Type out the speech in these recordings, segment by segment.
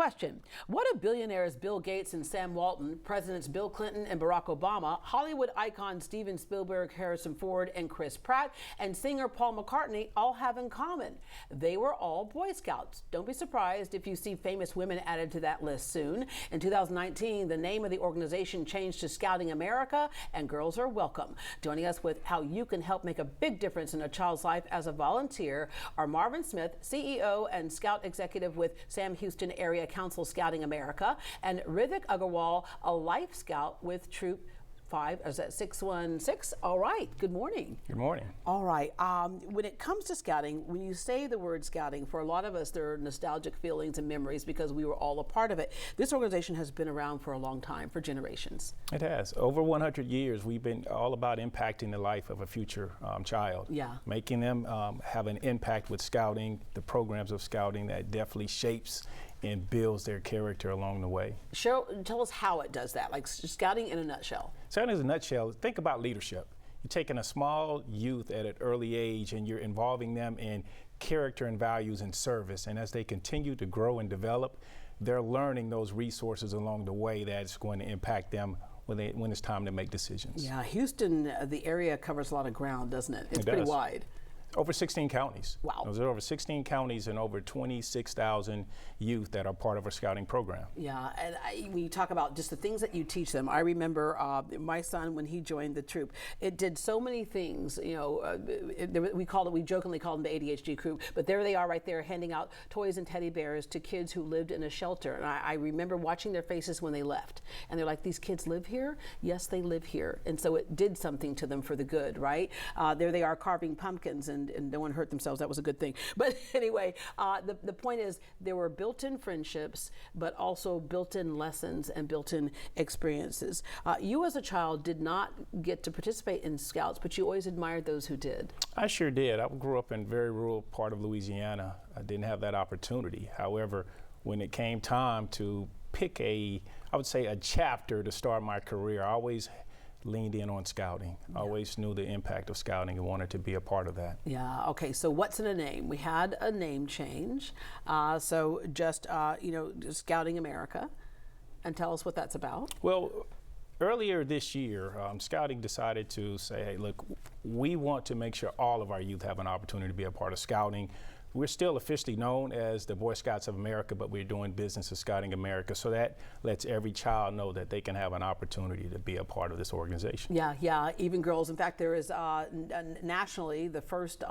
Question: what do billionaires Bill Gates and Sam Walton, Presidents Bill Clinton and Barack Obama, Hollywood icons Steven Spielberg, Harrison Ford, and Chris Pratt, and singer Paul McCartney all have in common? They were all Boy Scouts. Don't be surprised if you see famous women added to that list soon. In 2019, the name of the organization changed to Scouting America, and girls are welcome. Joining us with how you can help make a big difference in a child's life as a volunteer are Marvin Smith, CEO and Scout Executive with Sam Houston Area Council Scouting America, and Rithik Agarwal, a Life Scout with Troop 616. All right. Good morning. Good morning. All right. When it comes to scouting, when you say the word scouting, for a lot of us, there are nostalgic feelings and memories because we were all a part of it. This organization has been around for a long time, for generations. It has. Over 100 years, we've been all about impacting the life of a future child. Yeah. Making them have an impact with scouting, the programs of scouting that definitely shapes and builds their character along the way. Cheryl, tell us how it does that, like scouting in a nutshell. Scouting in a nutshell, think about leadership. You're taking a small youth at an early age and you're involving them in character and values and service. And as they continue to grow and develop, they're learning those resources along the way that's going to impact them when it's time to make decisions. Yeah, Houston, the area covers a lot of ground, doesn't it? It's pretty wide. Over 16 counties. Wow. There's over 16 counties and over 26,000 youth that are part of our scouting program. Yeah, and when you talk about just the things that you teach them, I remember my son, when he joined the troop, it did so many things. You know, we jokingly called them the ADHD group, but there they are right there handing out toys and teddy bears to kids who lived in a shelter. And I remember watching their faces when they left. And they're like, these kids live here? Yes, they live here. And so it did something to them for the good, right? There they are carving pumpkins and no one hurt themselves. That was a good thing. But anyway, the point is there were built-in friendships, but also built-in lessons and built-in experiences. You as a child did not get to participate in Scouts, but you always admired those who did. I sure did. I grew up in a very rural part of Louisiana. I didn't have that opportunity. However, when it came time to pick I would say a chapter to start my career, I always leaned in on scouting. I always knew the impact of scouting and wanted to be a part of that. Yeah, okay, so what's in a name? We had a name change. So just, Scouting America, and tell us what that's about. Well, earlier this year, Scouting decided to say, hey, look, we want to make sure all of our youth have an opportunity to be a part of scouting. We're still officially known as the Boy Scouts of America, but we're doing business as Scouting America. So that lets every child know that they can have an opportunity to be a part of this organization. Yeah, even girls. In fact, there is nationally the first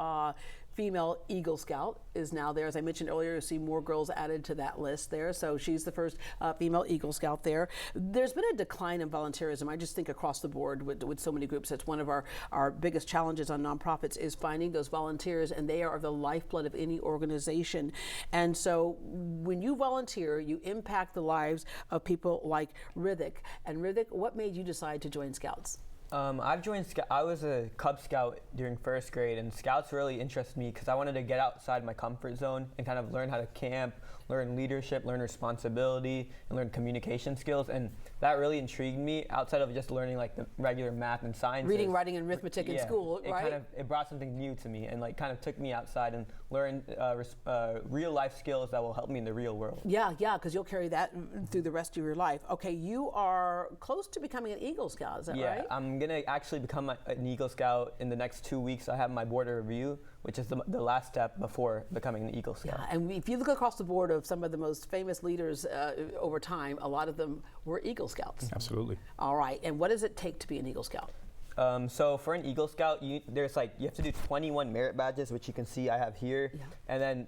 female Eagle Scout is now there. As I mentioned earlier, you see more girls added to that list there. So she's the first female Eagle Scout there. There's been a decline in volunteerism. I just think across the board with so many groups. That's one of our biggest challenges on nonprofits is finding those volunteers, and they are the lifeblood of any organization. And so when you volunteer, you impact the lives of people like Rithik. And Rithik, what made you decide to join Scouts? I've joined I was a Cub Scout during first grade, and Scouts really interested me because I wanted to get outside my comfort zone and kind of learn how to camp, learn leadership, learn responsibility, and learn communication skills. And that really intrigued me outside of just learning like the regular math and science. Reading, writing, and arithmetic in school, right? It brought something new to me and like kind of took me outside and learned real life skills that will help me in the real world. Yeah, because you'll carry that through the rest of your life. Okay, you are close to becoming an Eagle Scout, is that right? Yeah, I'm going to actually become an Eagle Scout in the next 2 weeks. I have my board review, which is the last step before becoming an Eagle Scout. Yeah, and if you look across the board of some of the most famous leaders over time, a lot of them were Eagle Scouts. Absolutely. All right, and what does it take to be an Eagle Scout? So for an Eagle Scout, you have to do 21 merit badges, which you can see I have here. Yeah. And then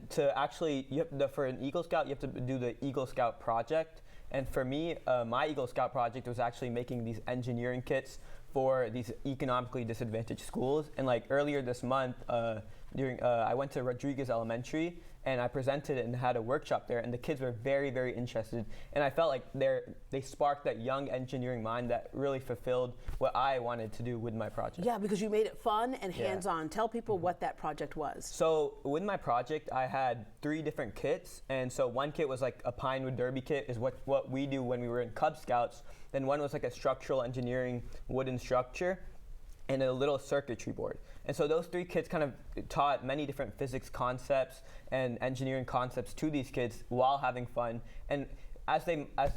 for an Eagle Scout, you have to do the Eagle Scout project. And for me, my Eagle Scout project was actually making these engineering kits for these economically disadvantaged schools. And like earlier this month, I went to Rodriguez Elementary and I presented it and had a workshop there, and the kids were very, very interested. And I felt like they sparked that young engineering mind that really fulfilled what I wanted to do with my project. Yeah, because you made it fun and hands-on. Tell people what that project was. So with my project, I had 3 different kits. And so one kit was like a Pinewood Derby kit, is what we do when we were in Cub Scouts. Then one was like a structural engineering wooden structure. and a little circuitry board. And so those 3 kids kind of taught many different physics concepts and engineering concepts to these kids while having fun. And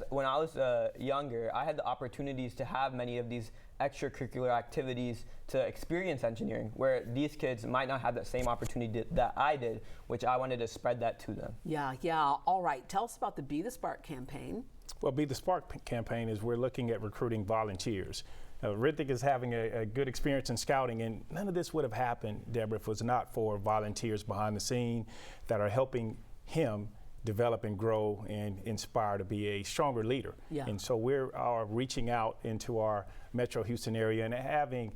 when I was younger, I had the opportunities to have many of these extracurricular activities to experience engineering, where these kids might not have that same opportunity that I did, which I wanted to spread that to them. Yeah. All right. Tell us about the Be the Spark campaign. Well, Be the Spark campaign is we're looking at recruiting volunteers. Rithick is having a good experience in scouting, and none of this would have happened, Deborah, if it was not for volunteers behind the scene that are helping him develop and grow and inspire to be a stronger leader. Yeah. And so we're reaching out into our Metro Houston area and having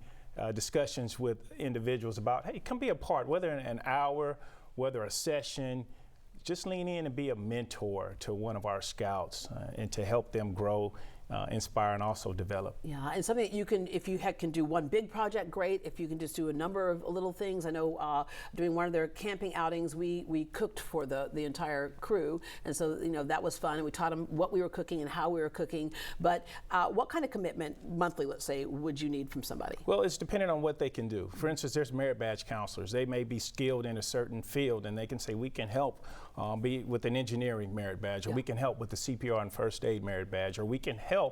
discussions with individuals about, hey, come be a part, whether an hour, whether a session, just lean in and be a mentor to one of our scouts and to help them grow, inspire, and also develop. Yeah, and something that you can, if you can do one big project, great. If you can just do a number of little things. I know during one of their camping outings, we cooked for the entire crew, and so that was fun. And we taught them what we were cooking and how we were cooking. But what kind of commitment, monthly, let's say, would you need from somebody? Well, it's dependent on what they can do. For instance, there's merit badge counselors. They may be skilled in a certain field, and they can say, we can help be with an engineering merit badge, or we can help with the CPR and first aid merit badge, or we can help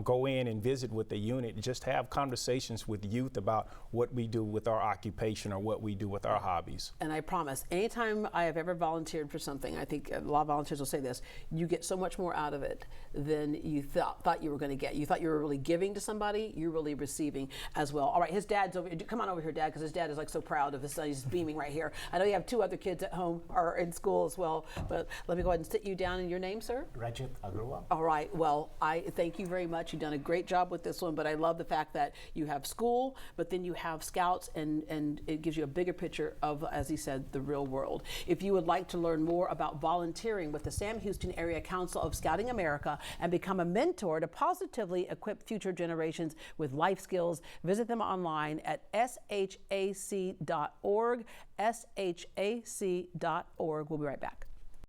go in and visit with the unit and just have conversations with youth about what we do with our occupation or what we do with our hobbies. And I promise, anytime I have ever volunteered for something, I think a lot of volunteers will say this, you get so much more out of it than you thought you were going to get. You thought you were really giving to somebody, you're really receiving as well. All right, his dad's over here. Come on over here, Dad, because his dad is like so proud of his son. He's beaming right here. I know you have 2 other kids at home or in school as well, but let me go ahead and sit you down. In your name, sir? Rajat Agarwal. All right, well, I thank you very much. You've done a great job with this one, but I love the fact that you have school, but then you have scouts, and it gives you a bigger picture of, as he said, the real world. If you would like to learn more about volunteering with the Sam Houston Area Council of Scouting America and become a mentor to positively equip future generations with life skills, visit them online at shac.org, shac.org. We'll be right back.